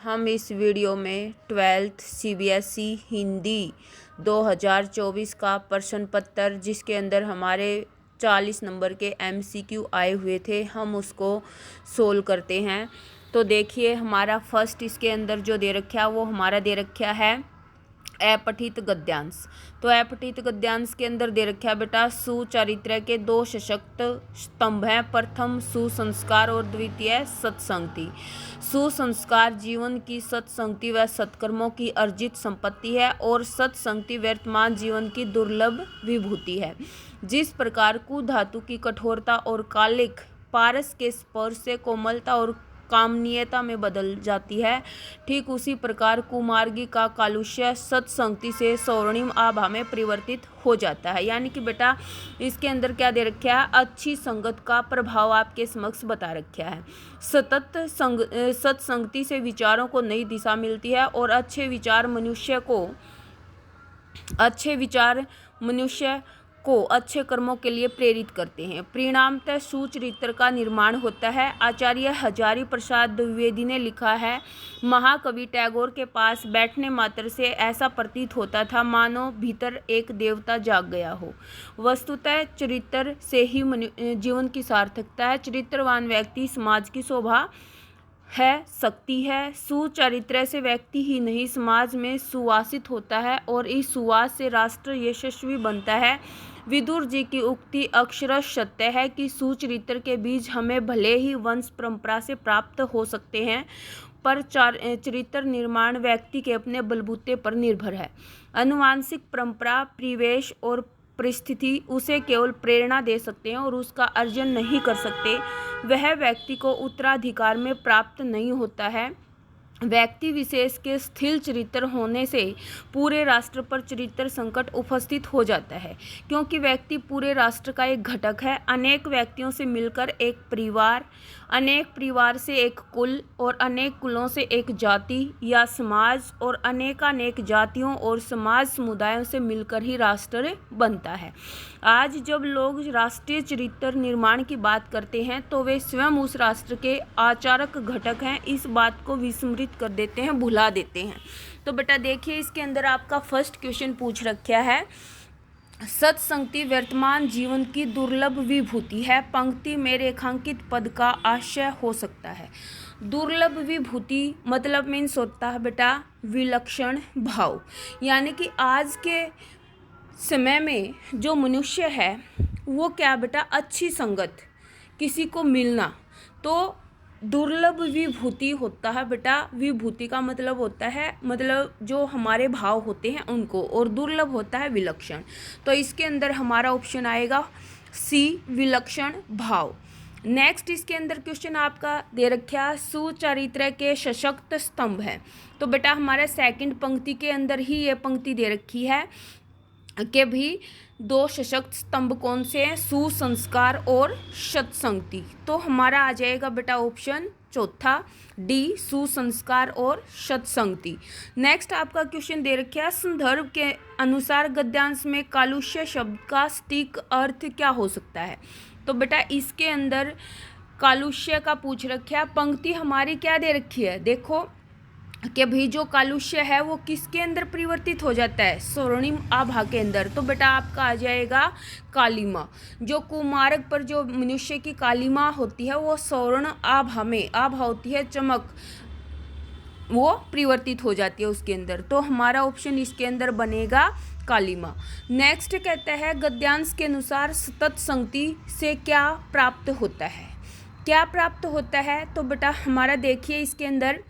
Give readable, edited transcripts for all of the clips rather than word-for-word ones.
हम इस वीडियो में 12th CBSE हिंदी 2024 का प्रश्न पत्र जिसके अंदर हमारे 40 नंबर के MCQ आए हुए थे, हम उसको सोल्व करते हैं। तो देखिए, हमारा फर्स्ट इसके अंदर जो दे रखा है वो हमारा दे रखा है अपठित गद्यांश। तो अपठित गद्यांश के अंदर दे रखा है बेटा, सुचारित्र के दो सशक्त स्तंभ हैं, प्रथम सुसंस्कार और द्वितीय सत्संगति। सुसंस्कार जीवन की सत्संगति व सत्कर्मों की अर्जित संपत्ति है और सत्संगति वर्तमान जीवन की दुर्लभ विभूति है। जिस प्रकार कु धातु की कठोरता और कालिक पारस के स्पर्श से कोमलता और कामनीयता में बदल जाती है, ठीक उसी प्रकार कुमार्गी का कालुष्य सत्संगति से स्वर्णिम आभा में परिवर्तित हो जाता है। यानी कि बेटा इसके अंदर क्या दे रखा है, अच्छी संगत का प्रभाव आपके समक्ष बता रखा है। सतत सत्संगति से विचारों को नई दिशा मिलती है और अच्छे विचार मनुष्य को अच्छे कर्मों के लिए प्रेरित करते हैं। परिणामतः सुचरित्र का निर्माण होता है। आचार्य हजारी प्रसाद द्विवेदी ने लिखा है, महाकवि टैगोर के पास बैठने मात्र से ऐसा प्रतीत होता था मानो भीतर एक देवता जाग गया हो। वस्तुतः चरित्र से ही जीवन की सार्थकता है। चरित्रवान व्यक्ति समाज की शोभा है, शक्ति है। सुचरित्र से व्यक्ति ही नहीं समाज में सुवासित होता है और इस सुवास से राष्ट्र यशस्वी बनता है। विदुर जी की उक्ति अक्षरश सत्य है कि सुचरित्र के बीज हमें भले ही वंश परंपरा से प्राप्त हो सकते हैं, पर चरित्र निर्माण व्यक्ति के अपने बलबूते पर निर्भर है। आनुवांशिक परंपरा, परिवेश और परिस्थिति उसे केवल प्रेरणा दे सकते हैं और उसका अर्जन नहीं कर सकते। वह व्यक्ति को उत्तराधिकार में प्राप्त नहीं होता है। व्यक्ति विशेष के स्थिर चरित्र होने से पूरे राष्ट्र पर चरित्र संकट उपस्थित हो जाता है, क्योंकि व्यक्ति पूरे राष्ट्र का एक घटक है। अनेक व्यक्तियों से मिलकर एक परिवार, अनेक परिवार से एक कुल और अनेक कुलों से एक जाति या समाज और अनेकानेक जातियों और समाज समुदायों से मिलकर ही राष्ट्र बनता है। आज जब लोग राष्ट्रीय चरित्र निर्माण की बात करते हैं तो वे स्वयं उस राष्ट्र के आचारक घटक हैं। इस बात को विस्मृत कर देते हैं, भुला देते हैं। तो बेटा देखिए, इसके अंदर आपका फर्स्ट क्वेश्चन पूछ रखा है, सत्संगति वर्तमान जीवन की दुर्लभ विभूति है। पंक्ति में रेखांकित पद का आशय हो सकता है। दुर्लभ विभूति मतलब मीन्स होता है बेटा विलक्षण भाव। यानी कि आज के समय में जो मनुष्य है वो क्या बेटा, अच्छी संगत, किसी को मिलना, तो दुर्लभ विभूति होता है बेटा। विभूति का मतलब होता है मतलब जो हमारे भाव होते हैं उनको, और दुर्लभ होता है विलक्षण। तो इसके अंदर हमारा ऑप्शन आएगा सी, विलक्षण भाव। नेक्स्ट इसके अंदर क्वेश्चन आपका दे रखा, सुचारित्र के सशक्त स्तंभ है। तो बेटा हमारा सेकंड पंक्ति के अंदर ही ये पंक्ति दे रखी है कि भी दो सशक्त स्तंभ कौन से हैं, सुसंस्कार और सत्संगति। तो हमारा आ जाएगा बेटा ऑप्शन चौथा डी, सुसंस्कार और सत्संगति। नेक्स्ट आपका क्वेश्चन दे रखा है, संदर्भ के अनुसार गद्यांश में कालुष्य शब्द का सटीक अर्थ क्या हो सकता है। तो बेटा इसके अंदर कालुष्य का पूछ रखा है। पंक्ति हमारी क्या दे रखी है, देखो कि भाई जो कालुष्य है वो किसके अंदर परिवर्तित हो जाता है, स्वर्णिम आभा के अंदर। तो बेटा आपका आ जाएगा कालिमा। जो कुमार्ग पर जो मनुष्य की कालिमा होती है वो स्वर्ण आभा में, आभा होती है चमक, वो परिवर्तित हो जाती है उसके अंदर। तो हमारा ऑप्शन इसके अंदर बनेगा कालिमा। नेक्स्ट कहता है, गद्यांश के अनुसार सतत संगति से क्या प्राप्त होता है, क्या प्राप्त होता है। तो बेटा हमारा देखिए इसके अंदर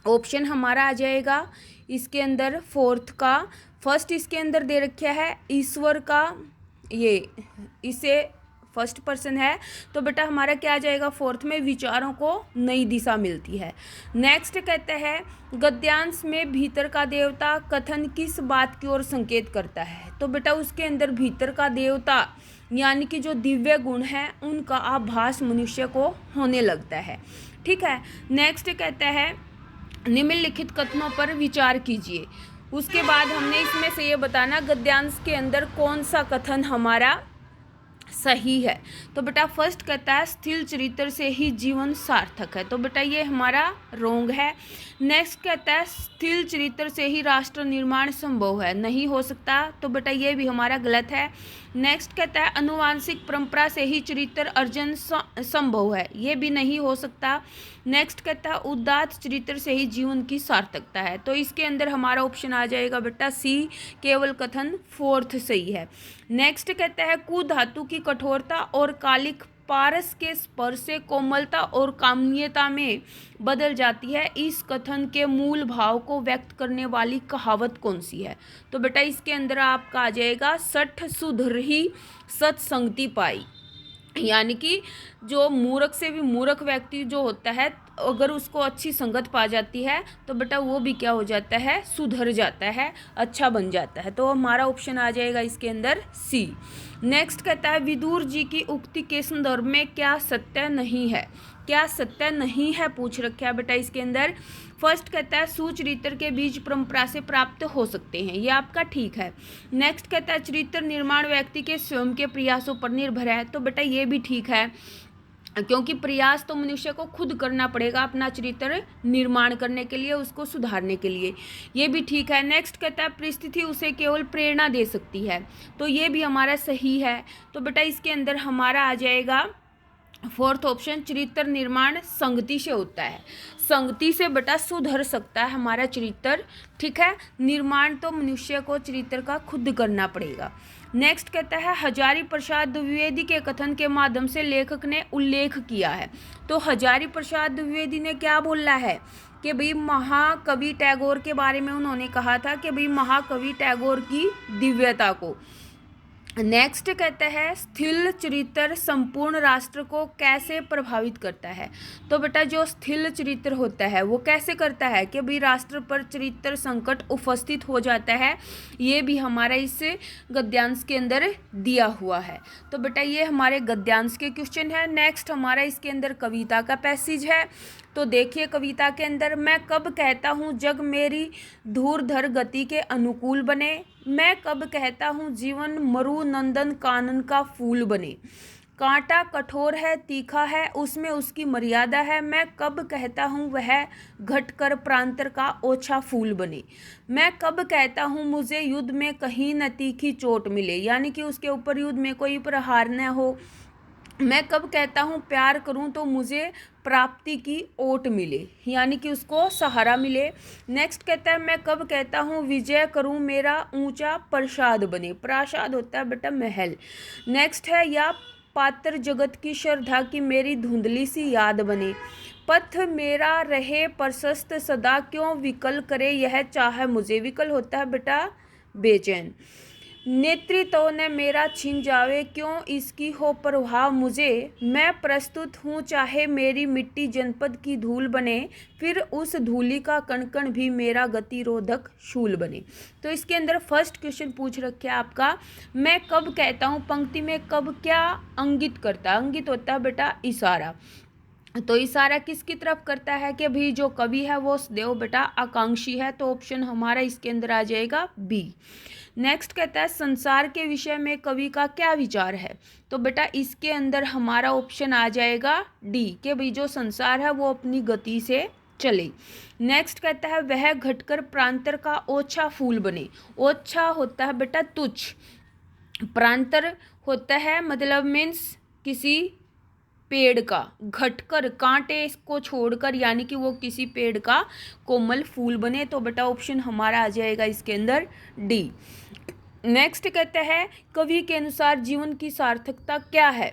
ऑप्शन हमारा आ जाएगा इसके अंदर फोर्थ का। फर्स्ट इसके अंदर दे रखा है ईश्वर का, ये इसे फर्स्ट पर्सन है। तो बेटा हमारा क्या आ जाएगा, फोर्थ में विचारों को नई दिशा मिलती है। नेक्स्ट कहता है, गद्यांश में भीतर का देवता कथन किस बात की ओर संकेत करता है। तो बेटा उसके अंदर भीतर का देवता यानी कि जो दिव्य गुण है उनका आभास मनुष्य को होने लगता है। ठीक है। नेक्स्ट कहता है, निम्नलिखित कथनों पर विचार कीजिए। उसके बाद हमने इसमें से ये बताना गद्यांश के अंदर कौन सा कथन हमारा सही है। तो बेटा फर्स्ट कहता है स्थिर चरित्र से ही जीवन सार्थक है, तो बेटा ये हमारा रोंग है। नेक्स्ट कहता है स्थिर चरित्र से ही राष्ट्र निर्माण संभव है, नहीं हो सकता, तो बेटा ये भी हमारा गलत है। नेक्स्ट कहता है अनुवांशिक परंपरा से ही चरित्र अर्जन संभव है, ये भी नहीं हो सकता। नेक्स्ट कहता है उदात्त चरित्र से ही जीवन की सार्थकता है, तो इसके अंदर हमारा ऑप्शन आ जाएगा बेटा सी, केवल कथन फोर्थ सही है। नेक्स्ट कहता है कुधातु की कठोरता और कालिक पारस के स्पर्श से कोमलता और कामनीयता में बदल जाती है, इस कथन के मूल भाव को व्यक्त करने वाली कहावत कौन सी है? तो बेटा इसके अंदर आपका आ जाएगा सठ सुधर ही सत्संगति पाई, यानी कि जो मूर्ख से भी मूर्ख व्यक्ति जो होता है, अगर उसको अच्छी संगत पा जाती है तो बेटा वो भी क्या हो जाता है, सुधर जाता है, अच्छा बन जाता है। तो हमारा ऑप्शन आ जाएगा इसके अंदर सी। नेक्स्ट कहता है विदुर जी की उक्ति के संदर्भ में क्या सत्य नहीं है? क्या सत्य नहीं है पूछ रखा है बेटा इसके अंदर। फर्स्ट कहता है सुचरित्र के बीज परंपरा से प्राप्त हो सकते हैं, ये आपका ठीक है। नेक्स्ट कहता है चरित्र निर्माण व्यक्ति के स्वयं के प्रयासों पर निर्भर है, तो बेटा ये भी ठीक है, क्योंकि प्रयास तो मनुष्य को खुद करना पड़ेगा अपना चरित्र निर्माण करने के लिए, उसको सुधारने के लिए, ये भी ठीक है। नेक्स्ट कहता है परिस्थिति उसे केवल प्रेरणा दे सकती है, तो ये भी हमारा सही है। तो बेटा इसके अंदर हमारा आ जाएगा फोर्थ ऑप्शन, चरित्र निर्माण संगति से होता है, संगति से बेटा सुधर सकता है हमारा चरित्र, ठीक है। निर्माण तो मनुष्य को चरित्र का खुद करना पड़ेगा। नेक्स्ट कहता है हजारी प्रसाद द्विवेदी के कथन के माध्यम से लेखक ने उल्लेख किया है, तो हजारी प्रसाद द्विवेदी ने क्या बोला है कि भाई महाकवि टैगोर के बारे में उन्होंने कहा था कि भाई महाकवि टैगोर की दिव्यता को। नेक्स्ट कहता है स्थिर चरित्र संपूर्ण राष्ट्र को कैसे प्रभावित करता है? तो बेटा जो स्थिर चरित्र होता है वो कैसे करता है कि भाई राष्ट्र पर चरित्र संकट उपस्थित हो जाता है, ये भी हमारा इस गद्यांश के अंदर दिया हुआ है। तो बेटा ये हमारे गद्यांश के क्वेश्चन है। नेक्स्ट हमारा इसके अंदर कविता का पैसेज है, तो देखिए कविता के अंदर मैं कब कहता हूँ जग मेरी धूर्धर गति के अनुकूल बने, मैं कब कहता हूँ जीवन मरु नंदन कानन का फूल बने, कांटा कठोर है तीखा है उसमें उसकी मर्यादा है, मैं कब कहता हूँ वह घटकर प्रांतर का ओछा फूल बने, मैं कब कहता हूँ मुझे युद्ध में कहीं न तीखी चोट मिले, यानी कि उसके ऊपर युद्ध में कोई प्रहार न हो, मैं कब कहता हूँ प्यार करूँ तो मुझे प्राप्ति की ओट मिले, यानी कि उसको सहारा मिले। नेक्स्ट कहता है मैं कब कहता हूँ विजय करूँ मेरा ऊंचा प्रसाद बने, प्रासाद होता है बेटा महल। नेक्स्ट है या पात्र जगत की श्रद्धा की मेरी धुंधली सी याद बने, पथ मेरा रहे प्रशस्त सदा क्यों विकल करे यह चाहे मुझे, विकल होता है बेटा बेचैन, नेत्री तो न मेरा छिन जावे क्यों इसकी हो परवाह मुझे, मैं प्रस्तुत हूँ चाहे मेरी मिट्टी जनपद की धूल बने, फिर उस धूली का कण कण भी मेरा गतिरोधक शूल बने। तो इसके अंदर फर्स्ट क्वेश्चन पूछ रखे आपका मैं कब कहता हूँ पंक्ति में कब क्या अंगित करता है? अंगित होता है बेटा इशारा, तो इशारा किसकी तरफ करता है कि भाई जो कवि है वो सदैव बेटा आकांक्षी है, तो ऑप्शन हमारा इसके अंदर आ जाएगा बी। नेक्स्ट कहता है संसार के विषय में कवि का क्या विचार है? तो बेटा इसके अंदर हमारा ऑप्शन आ जाएगा डी कि भाई जो संसार है वो अपनी गति से चले। नेक्स्ट कहता है वह घटकर प्रांतर का ओछा फूल बने, ओछा होता है बेटा तुच्छ, प्रांतर होता है मतलब मीन्स किसी पेड़ का, घटकर कांटे को छोड़कर यानी कि वो किसी पेड़ का कोमल फूल बने, तो बेटा ऑप्शन हमारा आ जाएगा इसके अंदर डी। नेक्स्ट कहता है कवि के अनुसार जीवन की सार्थकता क्या है?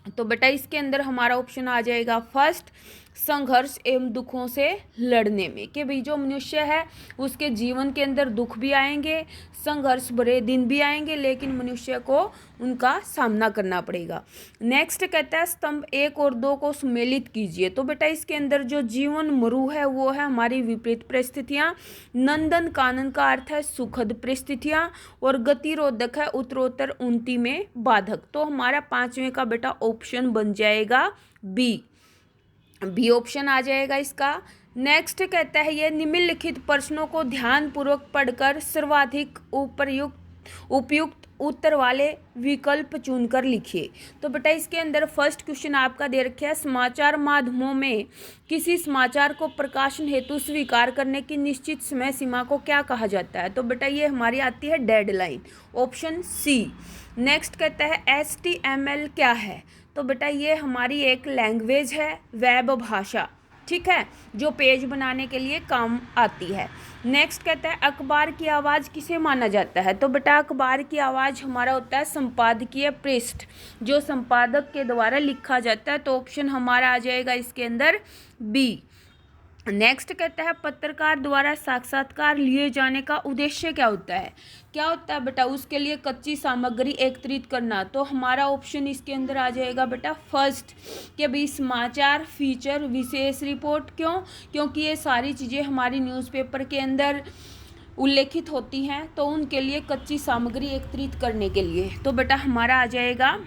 तो बेटा इसके अंदर हमारा ऑप्शन आ जाएगा फर्स्ट संघर्ष एवं दुखों से लड़ने में, कि भाई जो मनुष्य है उसके जीवन के अंदर दुख भी आएंगे, संघर्ष भरे दिन भी आएंगे, लेकिन मनुष्य को उनका सामना करना पड़ेगा। नेक्स्ट कहता है स्तंभ 1 और 2 को सुमेलित कीजिए, तो बेटा इसके अंदर जो जीवन मरु है वो है हमारी विपरीत परिस्थितियाँ, नंदन कानन का अर्थ है सुखद परिस्थितियाँ, और गतिरोधक है उत्तरोत्तर उन्नति में बाधक, तो हमारा 5वें का बेटा ऑप्शन बन जाएगा बी, बी ऑप्शन आ जाएगा इसका। नेक्स्ट कहता है ये निम्नलिखित प्रश्नों को ध्यानपूर्वक पढ़कर सर्वाधिक उपयुक्त उपयुक्त उत्तर वाले विकल्प चुनकर लिखिए। तो बेटा इसके अंदर फर्स्ट क्वेश्चन आपका दे रखा है, समाचार माध्यमों में किसी समाचार को प्रकाशन हेतु स्वीकार करने की निश्चित समय सीमा को क्या कहा जाता है? तो बेटा ये हमारी आती है डेडलाइन, ऑप्शन सी। नेक्स्ट कहता है HTML क्या है? तो बेटा ये हमारी एक लैंग्वेज है, वेब भाषा, ठीक है, जो पेज बनाने के लिए काम आती है। नेक्स्ट कहता है अखबार की आवाज़ किसे माना जाता है? तो बेटा अखबार की आवाज़ हमारा होता है संपादकीय पृष्ठ, जो संपादक के द्वारा लिखा जाता है। तो ऑप्शन हमारा आ जाएगा इसके अंदर बी। नेक्स्ट कहता है पत्रकार द्वारा साक्षात्कार लिए जाने का उद्देश्य क्या होता है? क्या होता है बेटा? उसके लिए कच्ची सामग्री एकत्रित करना। तो हमारा ऑप्शन इसके अंदर आ जाएगा बेटा फर्स्ट, कि भाई समाचार, फीचर, विशेष रिपोर्ट। क्यों? क्योंकि ये सारी चीज़ें हमारी न्यूज़पेपर के अंदर उल्लेखित होती हैं, तो उनके लिए कच्ची सामग्री एकत्रित करने के लिए। तो बेटा हमारा आ जाएगा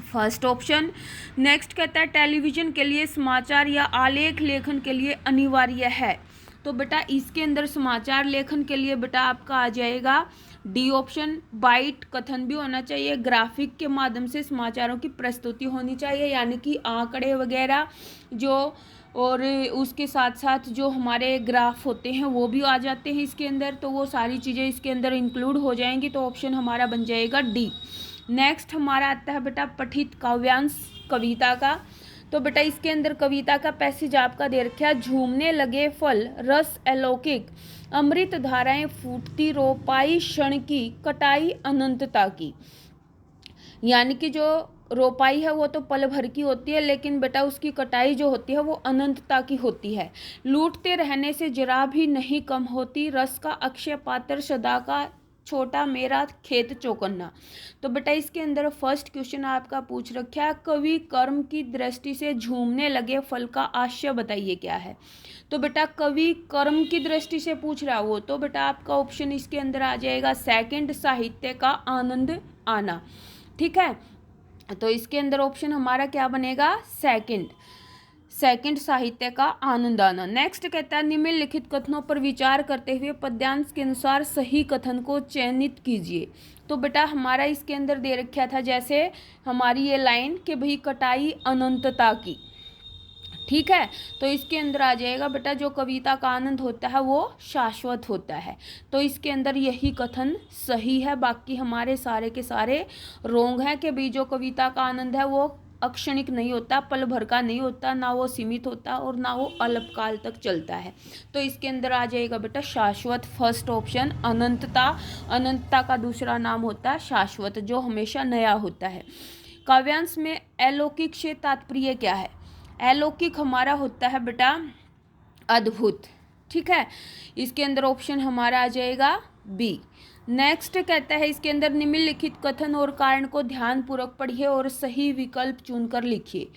फर्स्ट ऑप्शन। नेक्स्ट कहता है टेलीविज़न के लिए समाचार या आलेख लेखन के लिए अनिवार्य है? तो बेटा इसके अंदर समाचार लेखन के लिए बेटा आपका आ जाएगा डी ऑप्शन। बाइट कथन भी होना चाहिए, ग्राफिक के माध्यम से समाचारों की प्रस्तुति होनी चाहिए, यानी कि आंकड़े वगैरह जो, और उसके साथ साथ जो हमारे ग्राफ होते हैं वो भी आ जाते हैं इसके अंदर। तो वो सारी चीज़ें इसके अंदर इंक्लूड हो जाएंगी। तो ऑप्शन हमारा बन जाएगा डी। नेक्स्ट हमारा आता है बेटा पठित काव्यांश कविता का। तो बेटा इसके अंदर कविता का पैसेज आपका दे रखा है, झूमने लगे फल रस अलौकिक, अमृत धाराएं फूटती रोपाई क्षण की, कटाई अनंतता की। यानी कि जो रोपाई है वो तो पल भर की होती है, लेकिन बेटा उसकी कटाई जो होती है वो अनंतता की होती है। लूटते रहने से जरा भी नहीं कम होती, रस का अक्षय पात्र सदा का, छोटा मेरा खेत चौकन्ना। तो बेटा इसके अंदर फर्स्ट क्वेश्चन आपका पूछ रखा है, कवि कर्म की दृष्टि से झूमने लगे फल का आशय बताइए क्या है? तो बेटा कवि कर्म की दृष्टि से पूछ रहा है वो, तो बेटा आपका ऑप्शन इसके अंदर आ जाएगा सेकंड, साहित्य का आनंद आना। ठीक है, तो इसके अंदर ऑप्शन हमारा क्या बनेगा? सेकंड साहित्य का आनंद आना। नेक्स्ट कहता है निम्नलिखित कथनों पर विचार करते हुए पद्यांश के अनुसार सही कथन को चयनित कीजिए। तो बेटा हमारा इसके अंदर दे रखा था जैसे हमारी ये लाइन कि भाई कटाई अनंतता की, ठीक है, तो इसके अंदर आ जाएगा बेटा जो कविता का आनंद होता है वो शाश्वत होता है। तो इसके अंदर यही कथन सही है, बाकी हमारे सारे के सारे रोंग है कि भाई जो कविता का आनंद है वो अक्षणिक नहीं होता, पल भर का नहीं होता, ना वो सीमित होता और ना वो अल्पकाल तक चलता है। तो इसके अंदर आ जाएगा बेटा शाश्वत, फर्स्ट ऑप्शन। अनंतता का दूसरा नाम होता है शाश्वत, जो हमेशा नया होता है। काव्यांश में अलौकिक से तात्पर्य क्या है? अलौकिक हमारा होता है बेटा अद्भुत, ठीक है, इसके अंदर ऑप्शन हमारा आ जाएगा बी। नेक्स्ट कहता है इसके अंदर निम्नलिखित कथन और कारण को ध्यानपूर्वक पढ़िए और सही विकल्प चुनकर लिखिए।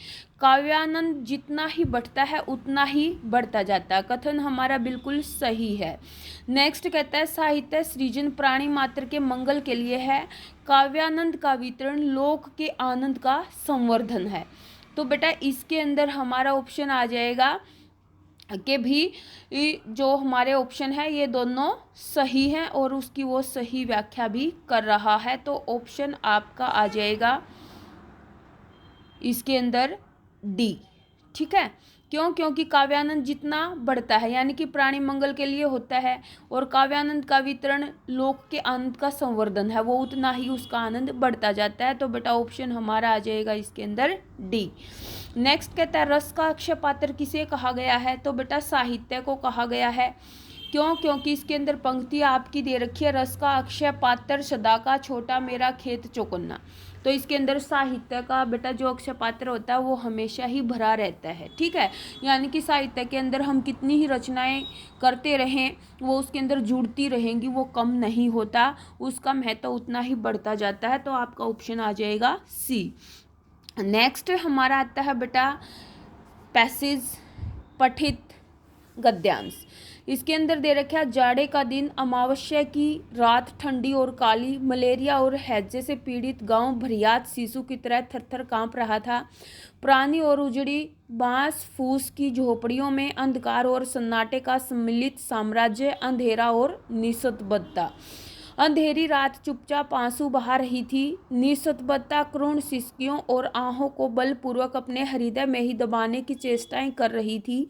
काव्यानंद जितना ही बढ़ता है उतना ही बढ़ता जाता है, कथन हमारा बिल्कुल सही है। नेक्स्ट कहता है साहित्य सृजन प्राणी मात्र के मंगल के लिए है, काव्यानंद का वितरण लोक के आनंद का संवर्धन है। तो बेटा इसके अंदर हमारा ऑप्शन आ जाएगा कि भी जो हमारे ऑप्शन है ये दोनों सही हैं और उसकी वो सही व्याख्या भी कर रहा है। तो ऑप्शन आपका आ जाएगा इसके अंदर डी, ठीक है। क्यों? क्योंकि काव्यानंद जितना बढ़ता है यानी कि प्राणी मंगल के लिए होता है और काव्यानंद का वितरण लोक के आनंद का संवर्धन है, वो उतना ही उसका आनंद बढ़ता जाता है। तो बेटा ऑप्शन हमारा आ जाएगा इसके अंदर डी। नेक्स्ट कहता है रस का अक्षय पात्र किसे कहा गया है? तो बेटा साहित्य को कहा गया है। क्यों? क्योंकि इसके अंदर पंक्ति आपकी दे रखी है, रस का अक्षय पात्र सदा का, छोटा मेरा खेत चौकन्ना। तो इसके अंदर साहित्य का बेटा जो अक्षय पात्र होता है वो हमेशा ही भरा रहता है, ठीक है, यानी कि साहित्य के अंदर हम कितनी ही रचनाएं करते रहें वो उसके अंदर जुड़ती रहेंगी, वो कम नहीं होता, उसका महत्व उतना ही बढ़ता जाता है। तो आपका ऑप्शन आ जाएगा सी। नेक्स्ट हमारा आता है बेटा पैसेज पठित गद्यांश। इसके अंदर दे रखा है जाड़े का दिन, अमावस्या की रात ठंडी और काली, मलेरिया और हैजे से पीड़ित गांव भरियात शिशु की तरह थरथर कांप रहा था। पुरानी और उजड़ी बांस फूस की झोपड़ियों में अंधकार और सन्नाटे का सम्मिलित साम्राज्य, अंधेरा और निस्तब्धता। अंधेरी रात चुपचाप आंसू बहा रही थी। निस्तब्धता क्रूण सिसकियों और आहों को बलपूर्वक अपने हृदय में ही दबाने की चेष्टाएं कर रही थी।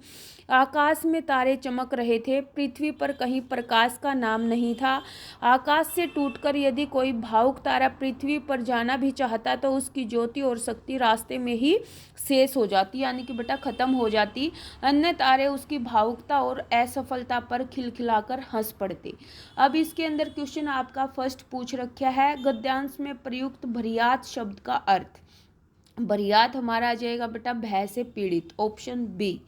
आकाश में तारे चमक रहे थे। पृथ्वी पर कहीं प्रकाश का नाम नहीं था। आकाश से टूटकर यदि कोई भावुक तारा पृथ्वी पर जाना भी चाहता तो उसकी ज्योति और शक्ति रास्ते में ही शेष हो जाती, यानी कि बेटा खत्म हो जाती। अन्य तारे उसकी भावुकता और असफलता पर खिलखिलाकर हंस पड़ते। अब इसके अंदर क्वेश्चन आपका फर्स्ट पूछ रखा है, गद्यांश में प्रयुक्त भरियात शब्द का अर्थ। भरियात हमारा आ जाएगा बेटा भय से पीड़ित, ऑप्शन बी।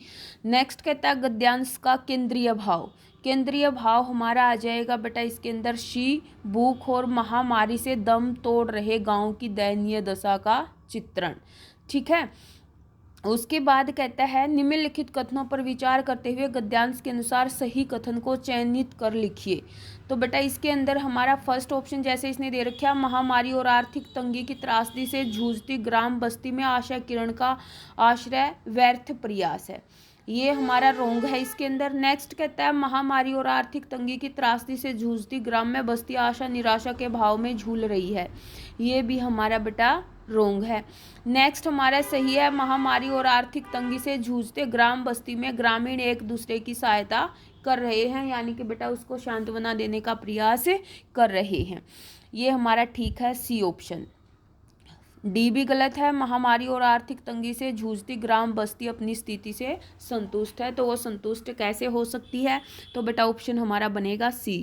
नेक्स्ट कहता है गद्यांश का केंद्रीय भाव। केंद्रीय भाव हमारा आ जाएगा बेटा इसके अंदर शी, भूख और महामारी से दम तोड़ रहे गांव की दयनीय दशा का चित्रण। ठीक है, उसके बाद कहता है निम्नलिखित कथनों पर विचार करते हुए गद्यांश के अनुसार सही कथन को चयनित कर लिखिए। तो बेटा इसके अंदर हमारा फर्स्ट ऑप्शन जैसे इसने दे रखा, महामारी और आर्थिक तंगी की त्रासदी से जूझती ग्राम बस्ती में आशा किरण का आश्रय व्यर्थ प्रयास है, ये हमारा रोंग है इसके अंदर। नेक्स्ट कहता है महामारी और आर्थिक तंगी की त्रासदी से जूझती ग्राम में बस्ती आशा निराशा के भाव में झूल रही है, ये भी हमारा बेटा रोंग है। नेक्स्ट हमारा सही है, महामारी और आर्थिक तंगी से जूझते ग्राम बस्ती में ग्रामीण एक दूसरे की सहायता कर रहे हैं, यानी कि बेटा उसको सांत्वना देने का प्रयास कर रहे हैं, ये हमारा ठीक है सी ऑप्शन। डी भी गलत है, महामारी और आर्थिक तंगी से जूझती ग्राम बस्ती अपनी स्थिति से संतुष्ट है, तो वो संतुष्ट कैसे हो सकती है, तो बेटा ऑप्शन हमारा बनेगा सी।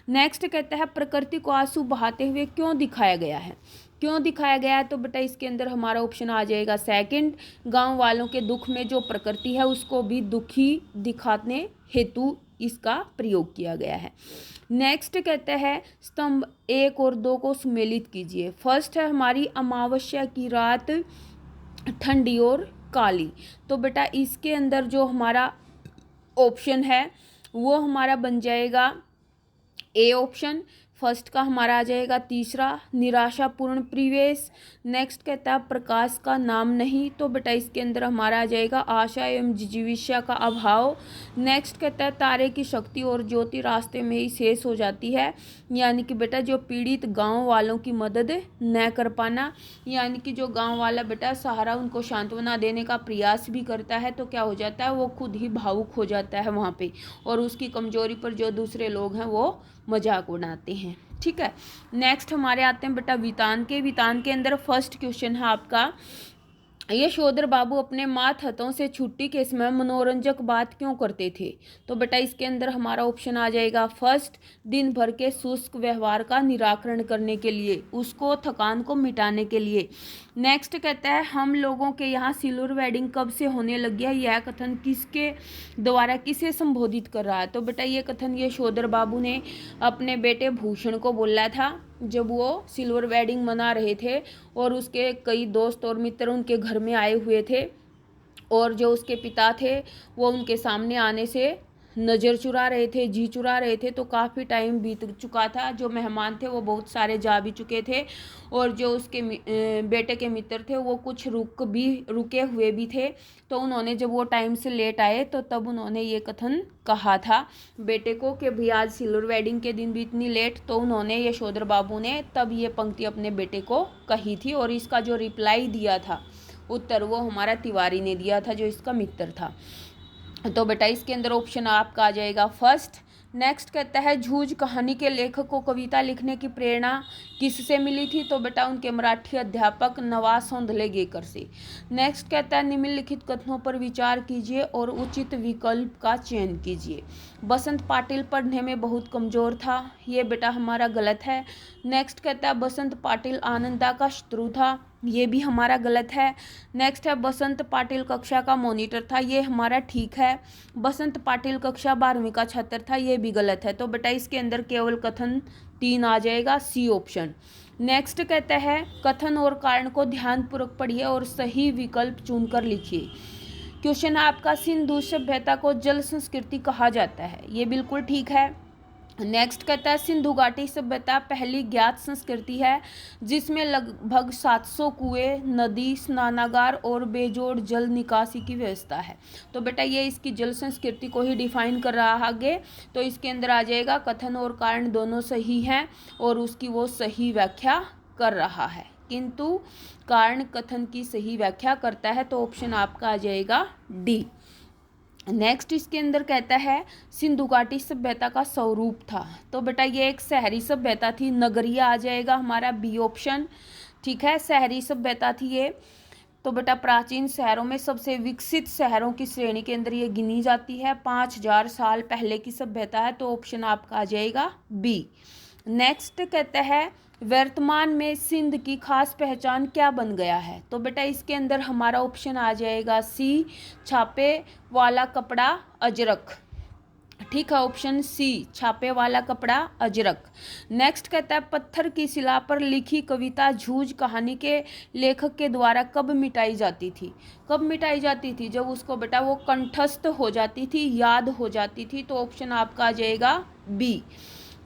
नेक्स्ट कहता है प्रकृति को आंसू बहाते हुए क्यों दिखाया गया है। क्यों दिखाया गया है, तो बेटा इसके अंदर हमारा ऑप्शन आ जाएगा सेकंड, गांव वालों के दुख में जो प्रकृति है उसको भी दुखी दिखाने हेतु इसका प्रयोग किया गया है। नेक्स्ट कहते हैं स्तंभ 1 और 2 को सुमेलित कीजिए। फर्स्ट है हमारी अमावस्या की रात ठंडी और काली, तो बेटा इसके अंदर जो हमारा ऑप्शन है वो हमारा बन जाएगा ए ऑप्शन। फर्स्ट का हमारा आ जाएगा तीसरा, निराशापूर्ण परिवेश। नेक्स्ट कहता है प्रकाश का नाम नहीं, तो बेटा इसके अंदर हमारा आ जाएगा आशा एवं जिजीविषा का अभाव। नेक्स्ट कहता है तारे की शक्ति और ज्योति रास्ते में ही शेष हो जाती है, यानी कि बेटा जो पीड़ित गांव वालों की मदद न कर पाना, यानी कि जो गांव वाला बेटा सहारा उनको सांत्वना देने का प्रयास भी करता है तो क्या हो जाता है वो खुद ही भावुक हो जाता है वहाँ पे, और उसकी कमजोरी पर जो दूसरे लोग हैं वो मजाक उड़ाते हैं। ठीक है, नेक्स्ट हमारे आते हैं बेटा वितान के अंदर फर्स्ट क्वेश्चन है आपका, यशोधर बाबू अपने मात हतों से छुट्टी के समय मनोरंजक बात क्यों करते थे, तो बेटा इसके अंदर हमारा ऑप्शन आ जाएगा फर्स्ट, दिन भर के शुष्क व्यवहार का निराकरण करने के लिए, उसको थकान को मिटाने के लिए। नेक्स्ट कहता है हम लोगों के यहाँ सिल्वर वेडिंग कब से होने लगी है, यह कथन किसके द्वारा किसे संबोधित कर रहा है, तो बेटा ये कथन यशोधर बाबू ने अपने बेटे भूषण को बोला था जब वो सिल्वर वेडिंग मना रहे थे और उसके कई दोस्त और मित्र उनके घर में आए हुए थे, और जो उसके पिता थे वो उनके सामने आने से नज़र चुरा रहे थे, जी चुरा रहे थे, तो काफ़ी टाइम बीत चुका था, जो मेहमान थे वो बहुत सारे जा भी चुके थे, और जो उसके बेटे के मित्र थे वो कुछ रुके हुए भी थे, तो उन्होंने जब वो टाइम से लेट आए तो तब उन्होंने ये कथन कहा था बेटे को कि भाई आज सिल्वर वेडिंग के दिन भी इतनी लेट, तो उन्होंने यशोधर बाबू ने तब ये पंक्ति अपने बेटे को कही थी, और इसका जो रिप्लाई दिया था उत्तर वो हमारा तिवारी ने दिया था जो इसका मित्र था, तो बेटा इसके अंदर ऑप्शन आपका आ जाएगा फर्स्ट। नेक्स्ट कहता है जूझ कहानी के लेखक को कविता लिखने की प्रेरणा किससे मिली थी, तो बेटा उनके मराठी अध्यापक नवाज सोंधलेगेकर से। नेक्स्ट कहता है निम्नलिखित कथनों पर विचार कीजिए और उचित विकल्प का चयन कीजिए। बसंत पाटिल पढ़ने में बहुत कमज़ोर था, ये बेटा हमारा गलत है। नेक्स्ट कहता है बसंत पाटिल आनंदा का शत्रु था, ये भी हमारा गलत है। नेक्स्ट है बसंत पाटिल कक्षा का मॉनिटर था, ये हमारा ठीक है। बसंत पाटिल कक्षा 12वीं का छात्र था, ये भी गलत है, तो बेटा इसके अंदर केवल कथन 3 आ जाएगा, सी ऑप्शन। नेक्स्ट कहता है कथन और कारण को ध्यानपूर्वक पढ़िए और सही विकल्प चुनकर लिखिए। क्वेश्चन है आपका सिंधु सभ्यता को जल संस्कृति कहा जाता है, ये बिल्कुल ठीक है। नेक्स्ट कहता है सिंधु घाटी सभ्यता पहली ज्ञात संस्कृति है जिसमें लगभग 700 कुएं, नदी, स्नानागार और बेजोड़ जल निकासी की व्यवस्था है। तो बेटा ये इसकी जल संस्कृति को ही डिफाइन कर रहा है आगे। तो इसके अंदर आ जाएगा कथन और कारण दोनों सही हैं और उसकी वो सही व्याख्या कर रहा है, किंतु कारण कथन की सही व्याख्या करता है। तो ऑप्शन आपका आ जाएगा डी। नेक्स्ट इसके अंदर कहता है सिंधु घाटी सभ्यता का स्वरूप था। तो बेटा ये एक शहरी सभ्यता थी, नगरीय आ जाएगा हमारा बी ऑप्शन। ठीक है, शहरी सभ्यता थी ये। तो बेटा प्राचीन शहरों में सबसे विकसित शहरों की श्रेणी के अंदर ये गिनी जाती है। 5000 साल पहले की सभ्यता है। तो ऑप्शन आपका आ जाएगा बी। नेक्स्ट कहता है वर्तमान में सिंध की खास पहचान क्या बन गया है। तो बेटा इसके अंदर हमारा ऑप्शन आ जाएगा सी, छापे वाला कपड़ा अजरक। ठीक है, ऑप्शन सी, छापे वाला कपड़ा अजरक। नेक्स्ट कहता है पत्थर की शिला पर लिखी कविता झूझ कहानी के लेखक के द्वारा कब मिटाई जाती थी। कब मिटाई जाती थी? जब उसको बेटा वो कंठस्थ हो जाती थी, याद हो जाती थी। तो ऑप्शन आपका आ जाएगा बी।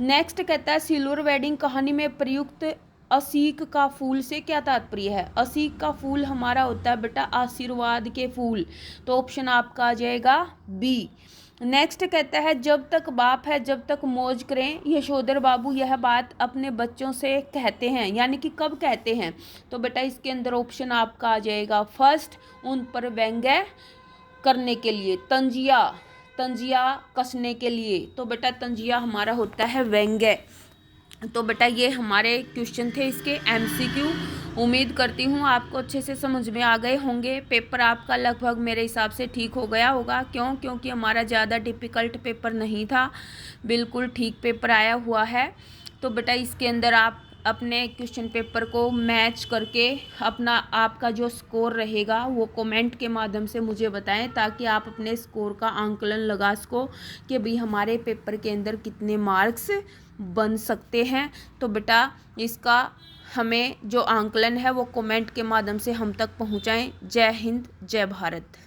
नेक्स्ट कहता है सिल्वर वेडिंग कहानी में प्रयुक्त असीक का फूल से क्या तात्पर्य है। असीक का फूल हमारा होता है बेटा आशीर्वाद के फूल। तो ऑप्शन आपका आ जाएगा बी। नेक्स्ट कहता है जब तक बाप है जब तक मौज करें। यशोधर बाबू यह बात अपने बच्चों से कहते हैं, यानी कि कब कहते हैं। तो बेटा इसके अंदर ऑप्शन आपका आ जाएगा फर्स्ट, उन पर व्यंग्य करने के लिए, तंजिया कसने के लिए। तो बेटा तंजिया हमारा होता है व्यंग्य। तो बेटा ये हमारे क्वेश्चन थे इसके एमसीक्यू। उम्मीद करती हूँ आपको अच्छे से समझ में आ गए होंगे। पेपर आपका लगभग मेरे हिसाब से ठीक हो गया होगा। क्योंकि हमारा ज़्यादा डिफ़िकल्ट पेपर नहीं था, बिल्कुल ठीक पेपर आया हुआ है। तो बेटा इसके अंदर आप अपने क्वेश्चन पेपर को मैच करके अपना आपका जो स्कोर रहेगा वो कमेंट के माध्यम से मुझे बताएं, ताकि आप अपने स्कोर का आंकलन लगा सको कि भाई हमारे पेपर के अंदर कितने मार्क्स बन सकते हैं। तो बेटा इसका हमें जो आंकलन है वो कमेंट के माध्यम से हम तक पहुंचाएं। जय हिंद, जय भारत।